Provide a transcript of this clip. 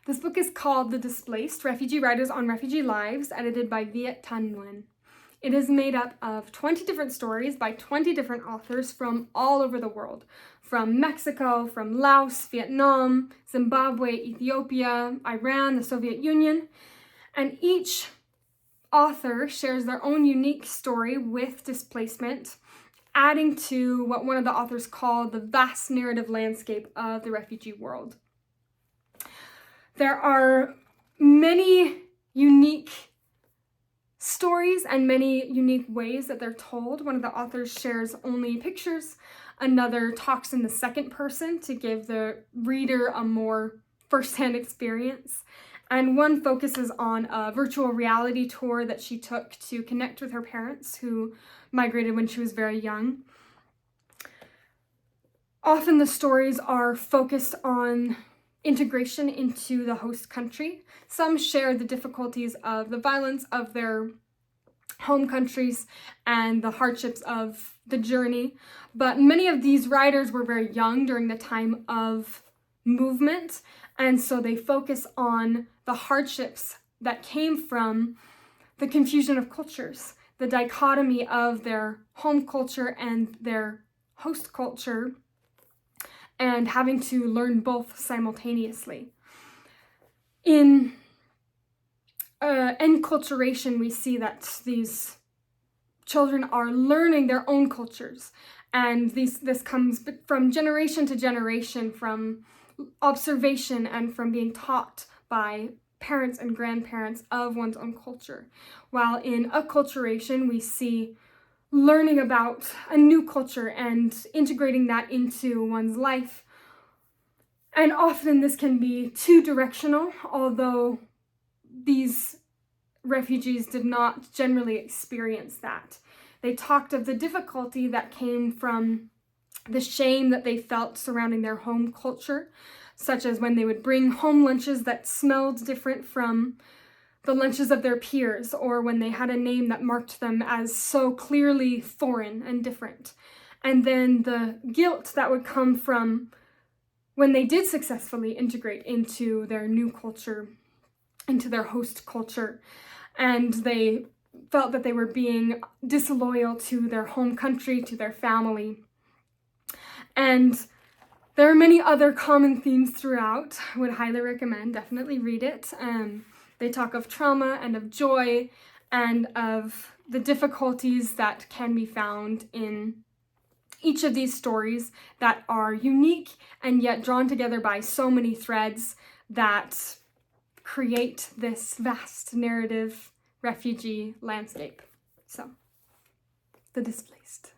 This book is called The Displaced: Refugee Writers on Refugee Lives, edited by Viet Thanh Nguyen. It is made up of 20 different stories by 20 different authors from all over the world, from Mexico, from Laos, Vietnam, Zimbabwe, Ethiopia, Iran, the Soviet Union, and each author shares their own unique story with displacement, adding to what one of the authors called the vast narrative landscape of the refugee world. There are many unique stories and many unique ways that they're told. One of the authors shares only pictures, another talks in the second person to give the reader a more first-hand experience, and one focuses on a virtual reality tour that she took to connect with her parents who migrated when she was very young. Often the stories are focused on integration into the host country. Some share the difficulties of the violence of their home countries and the hardships of the journey, but many of these writers were very young during the time of movement, and so they focus on the hardships that came from the confusion of cultures, the dichotomy of their home culture and their host culture, and having to learn both simultaneously. In enculturation, we see that these children are learning their own cultures, and this comes from generation to generation, from observation and from being taught by parents and grandparents of one's own culture. While in acculturation, we see learning about a new culture and integrating that into one's life. And often this can be two-directional, although these refugees did not generally experience that. They talked of the difficulty that came from the shame that they felt surrounding their home culture, such as when they would bring home lunches that smelled different from the lunches of their peers, or when they had a name that marked them as so clearly foreign and different. And then the guilt that would come from when they did successfully integrate into their new culture, into their host culture, and they felt that they were being disloyal to their home country, to their family. And there are many other common themes throughout. I would highly recommend, definitely read it. They talk of trauma and of joy and of the difficulties that can be found in each of these stories that are unique and yet drawn together by so many threads that create this vast narrative refugee landscape. So, The Displaced.